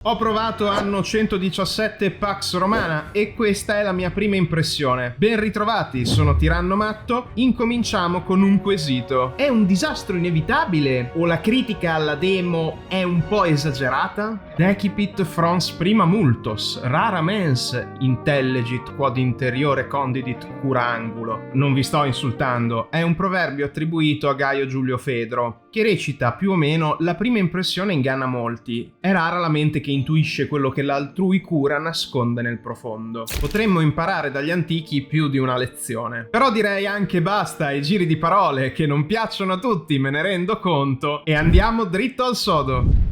Ho provato anno 117 Pax Romana e questa è la mia prima impressione. Ben ritrovati, sono Tiranno Matto. Incominciamo con un quesito. È un disastro inevitabile o la critica alla demo è un po' esagerata? Decipit frons prima multos, rara mens intellegit quod interiore condidit cura angulo. Non vi sto insultando, è un proverbio attribuito a Gaio Giulio Fedro, che recita più o meno: la prima impressione inganna molti, è rara la mente che intuisce quello che l'altrui cura nasconde nel profondo. Potremmo imparare dagli antichi più di una lezione. Però direi anche basta ai giri di parole che non piacciono a tutti, me ne rendo conto, e andiamo dritto al sodo.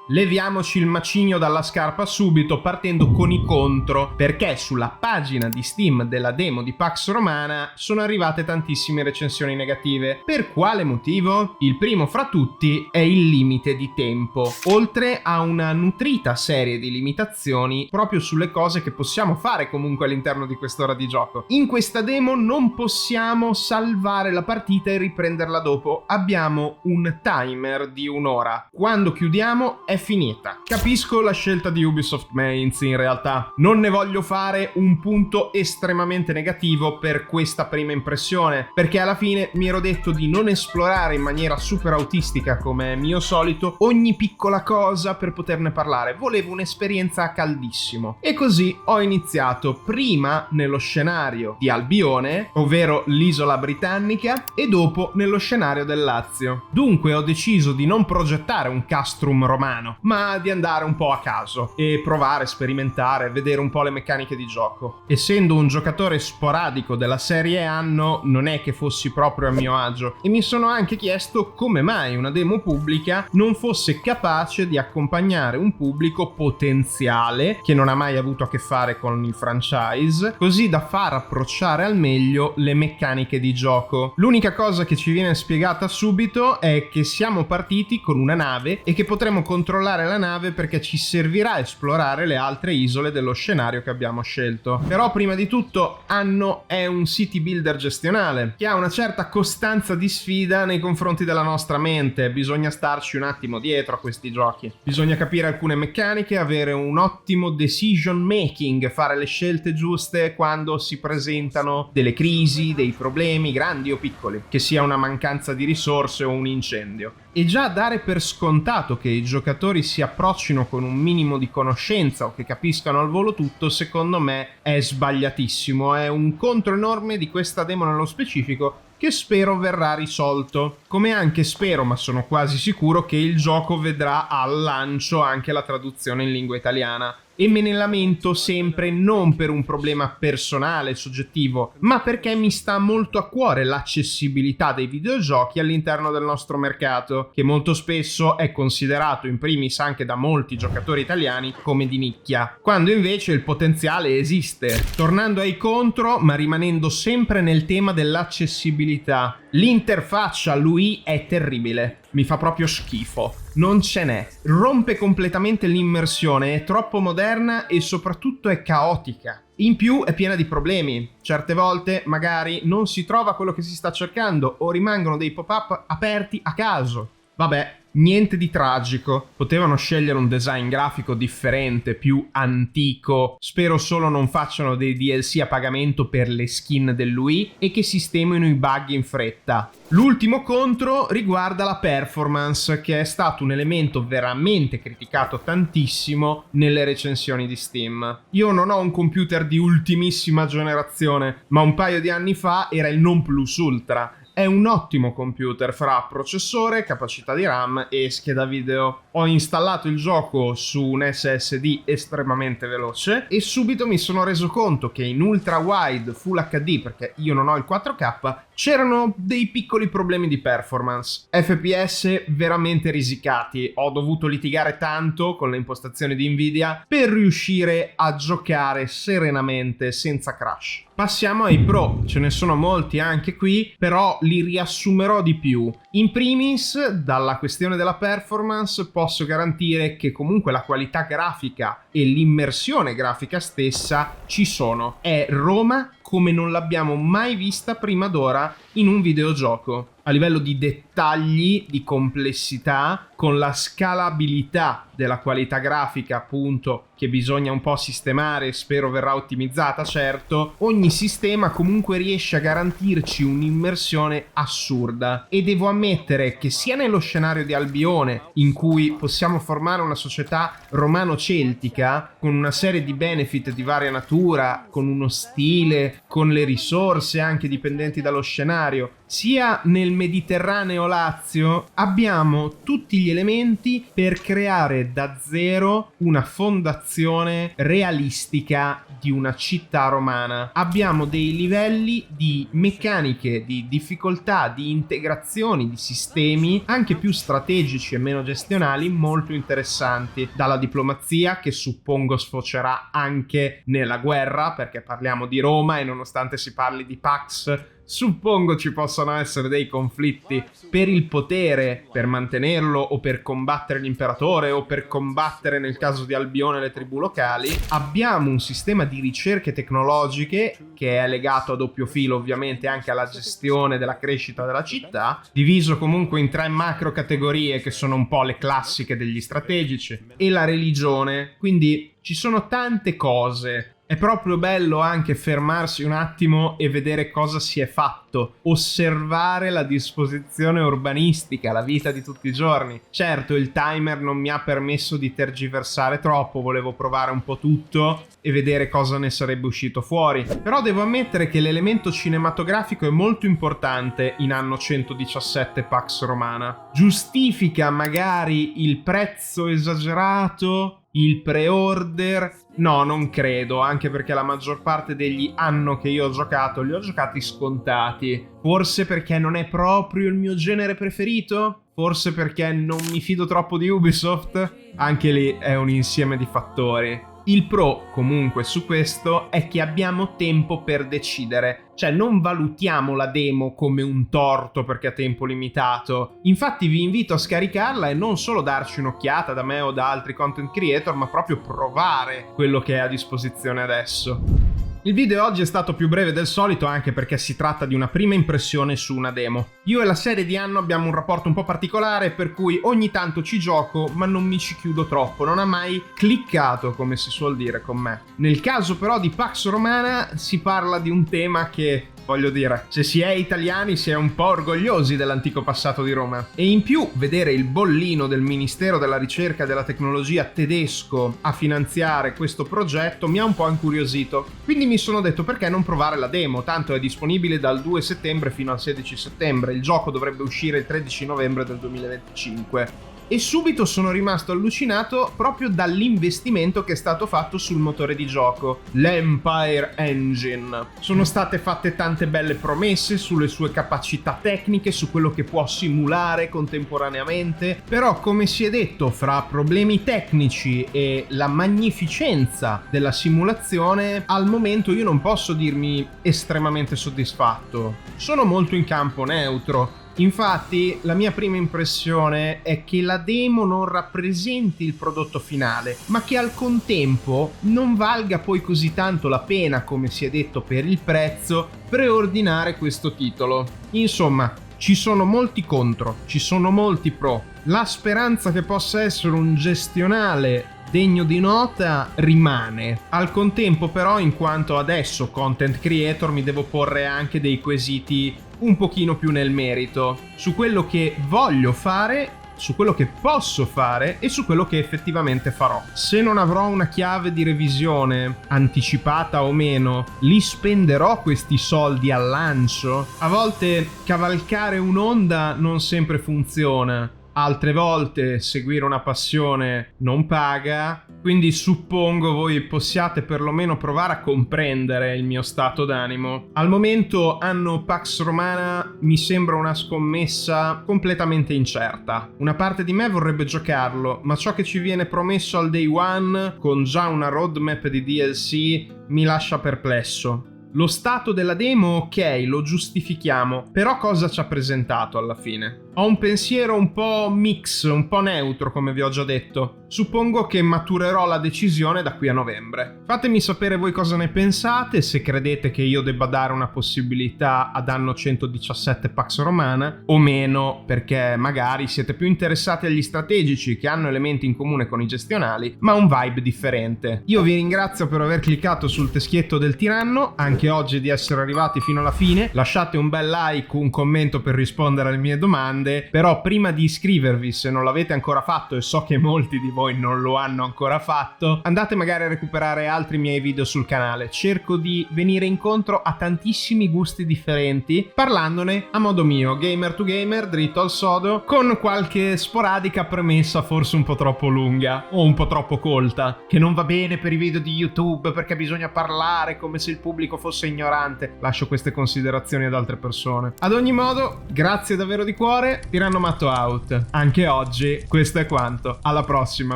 Leviamoci il macigno dalla scarpa subito partendo con i contro, perché sulla pagina di Steam della demo di Pax Romana sono arrivate tantissime recensioni negative. Per quale motivo? Il primo fra tutti è il limite di tempo, oltre a una nutrita serie di limitazioni proprio sulle cose che possiamo fare comunque all'interno di quest'ora di gioco. In questa demo non possiamo salvare la partita e riprenderla dopo, abbiamo un timer di un'ora. Quando chiudiamo è finita. Capisco la scelta di Ubisoft Mainz, in realtà non ne voglio fare un punto estremamente negativo per questa prima impressione, perché alla fine mi ero detto di non esplorare in maniera super autistica come è mio solito ogni piccola cosa per poterne parlare. Volevo un'esperienza a caldissimo e così ho iniziato prima nello scenario di Albione, ovvero l'isola britannica, e dopo nello scenario del Lazio. Dunque ho deciso di non progettare un castrum romano, ma di andare un po' a caso e provare, sperimentare, vedere un po' le meccaniche di gioco. Essendo un giocatore sporadico della serie anno, non è che fossi proprio a mio agio e mi sono anche chiesto come mai una demo pubblica non fosse capace di accompagnare un pubblico potenziale che non ha mai avuto a che fare con il franchise, così da far approcciare al meglio le meccaniche di gioco. L'unica cosa che ci viene spiegata subito è che siamo partiti con una nave e che potremo controllare la nave perché ci servirà a esplorare le altre isole dello scenario che abbiamo scelto. Però prima di tutto Anno è un city builder gestionale che ha una certa costanza di sfida nei confronti della nostra mente. Bisogna starci un attimo dietro a questi giochi, bisogna capire alcune meccaniche, avere un ottimo decision making, fare le scelte giuste quando si presentano delle crisi, dei problemi grandi o piccoli, che sia una mancanza di risorse o un incendio. E già dare per scontato che i giocatori si approccino con un minimo di conoscenza o che capiscano al volo tutto, secondo me è sbagliatissimo. È un contro enorme di questa demo nello specifico che spero verrà risolto. Come anche spero, ma sono quasi sicuro, che il gioco vedrà al lancio anche la traduzione in lingua italiana. E me ne lamento sempre non per un problema personale, soggettivo, ma perché mi sta molto a cuore l'accessibilità dei videogiochi all'interno del nostro mercato, che molto spesso è considerato in primis anche da molti giocatori italiani come di nicchia, quando invece il potenziale esiste. Tornando ai contro, ma rimanendo sempre nel tema dell'accessibilità, l'interfaccia l'UI è terribile, mi fa proprio schifo. Non ce n'è, rompe completamente l'immersione, è troppo moderna e soprattutto è caotica. In più è piena di problemi, certe volte magari non si trova quello che si sta cercando o rimangono dei pop-up aperti a caso. Vabbè, niente di tragico, potevano scegliere un design grafico differente, più antico. Spero solo non facciano dei DLC a pagamento per le skin dell'UI e che sistemino i bug in fretta. L'ultimo contro riguarda la performance, che è stato un elemento veramente criticato tantissimo nelle recensioni di Steam. Io non ho un computer di ultimissima generazione, ma un paio di anni fa era il non plus ultra. È un ottimo computer fra processore, capacità di RAM e scheda video. Ho installato il gioco su un SSD estremamente veloce e subito mi sono reso conto che in ultra wide Full HD, perché io non ho il 4K, c'erano dei piccoli problemi di performance. FPS veramente risicati. Ho dovuto litigare tanto con le impostazioni di Nvidia per riuscire a giocare serenamente senza crash. Passiamo ai pro, ce ne sono molti anche qui, però li riassumerò di più. In primis, dalla questione della performance, posso garantire che comunque la qualità grafica e l'immersione grafica stessa ci sono. È Roma come non l'abbiamo mai vista prima d'ora in un videogioco. A livello di dettagli, di complessità, con la scalabilità della qualità grafica, appunto, che bisogna un po' sistemare, spero verrà ottimizzata, certo, ogni sistema comunque riesce a garantirci un'immersione assurda. E devo ammettere che sia nello scenario di Albione, in cui possiamo formare una società romano-celtica con una serie di benefit di varia natura, con uno stile, con le risorse anche dipendenti dallo scenario, sia nel Mediterraneo Lazio, abbiamo tutti gli elementi per creare da zero una fondazione realistica di una città romana. Abbiamo dei livelli di meccaniche, di difficoltà, di integrazioni, di sistemi anche più strategici e meno gestionali molto interessanti, dalla diplomazia, che suppongo sfocerà anche nella guerra, perché parliamo di Roma e nonostante si parli di Pax, suppongo ci possano essere dei conflitti per il potere, per mantenerlo o per combattere l'imperatore o per combattere, nel caso di Albione, le tribù locali. Abbiamo un sistema di ricerche tecnologiche che è legato a doppio filo ovviamente anche alla gestione della crescita della città, diviso comunque in 3 macro categorie che sono un po' le classiche degli strategici, e la religione. Quindi ci sono tante cose. È proprio bello anche fermarsi un attimo e vedere cosa si è fatto, osservare la disposizione urbanistica, la vita di tutti i giorni. Certo, il timer non mi ha permesso di tergiversare troppo, volevo provare un po' tutto e vedere cosa ne sarebbe uscito fuori. Però devo ammettere che l'elemento cinematografico è molto importante in anno 117 Pax Romana. Giustifica magari il prezzo esagerato, il pre-order? No, non credo, anche perché la maggior parte degli anno che io ho giocato li ho giocati scontati. Forse perché non è proprio il mio genere preferito? Forse perché non mi fido troppo di Ubisoft? Anche lì è un insieme di fattori. Il pro, comunque, su questo è che abbiamo tempo per decidere. Cioè, non valutiamo la demo come un torto perché ha tempo limitato. Infatti vi invito a scaricarla e non solo darci un'occhiata da me o da altri content creator, ma proprio provare quello che è a disposizione adesso. Il video oggi è stato più breve del solito anche perché si tratta di una prima impressione su una demo. Io e la serie di Anno abbiamo un rapporto un po' particolare, per cui ogni tanto ci gioco ma non mi ci chiudo troppo, non ha mai cliccato, come si suol dire, con me. Nel caso però di Pax Romana si parla di un tema che, voglio dire, se si è italiani si è un po' orgogliosi dell'antico passato di Roma. E in più vedere il bollino del Ministero della Ricerca e della Tecnologia tedesco a finanziare questo progetto mi ha un po' incuriosito. Quindi mi sono detto, perché non provare la demo? Tanto è disponibile dal 2 settembre fino al 16 settembre. Il gioco dovrebbe uscire il 13 novembre del 2025. E subito sono rimasto allucinato proprio dall'investimento che è stato fatto sul motore di gioco, l'Empire Engine. Sono state fatte tante belle promesse sulle sue capacità tecniche, su quello che può simulare contemporaneamente, però come si è detto, fra problemi tecnici e la magnificenza della simulazione, al momento io non posso dirmi estremamente soddisfatto. Sono molto in campo neutro. Infatti, la mia prima impressione è che la demo non rappresenti il prodotto finale, ma che al contempo non valga poi così tanto la pena, come si è detto, per il prezzo, preordinare questo titolo. Insomma, ci sono molti contro, ci sono molti pro. La speranza che possa essere un gestionale degno di nota rimane. Al contempo però, in quanto adesso content creator, mi devo porre anche dei quesiti un pochino più nel merito su quello che voglio fare, su quello che posso fare e su quello che effettivamente farò. Se non avrò una chiave di revisione, anticipata o meno, li spenderò questi soldi al lancio? A volte cavalcare un'onda non sempre funziona. Altre volte seguire una passione non paga, quindi suppongo voi possiate perlomeno provare a comprendere il mio stato d'animo. Al momento Anno Pax Romana mi sembra una scommessa completamente incerta. Una parte di me vorrebbe giocarlo, ma ciò che ci viene promesso al day one, con già una roadmap di DLC, mi lascia perplesso. Lo stato della demo, ok, lo giustifichiamo, però cosa ci ha presentato alla fine? Ho un pensiero un po' mix, un po' neutro, come vi ho già detto. Suppongo che maturerò la decisione da qui a novembre. Fatemi sapere voi cosa ne pensate, se credete che io debba dare una possibilità ad anno 117 Pax Romana o meno, perché magari siete più interessati agli strategici che hanno elementi in comune con i gestionali, ma un vibe differente. Io vi ringrazio per aver cliccato sul teschietto del tiranno, anche oggi di essere arrivati fino alla fine. Lasciate un bel like, un commento per rispondere alle mie domande, però prima di iscrivervi, se non l'avete ancora fatto, e so che molti di voi non lo hanno ancora fatto, andate magari a recuperare altri miei video sul canale. Cerco di venire incontro a tantissimi gusti differenti, parlandone a modo mio, gamer to gamer, dritto al sodo, con qualche sporadica premessa forse un po' troppo lunga o un po' troppo colta, che non va bene per i video di YouTube perché bisogna parlare come se il pubblico fosse ignorante. Lascio queste considerazioni ad altre persone. Ad ogni modo, grazie davvero di cuore, Tirannomatto out. Anche oggi questo è quanto. Alla prossima,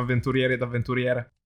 avventurieri ed avventuriere.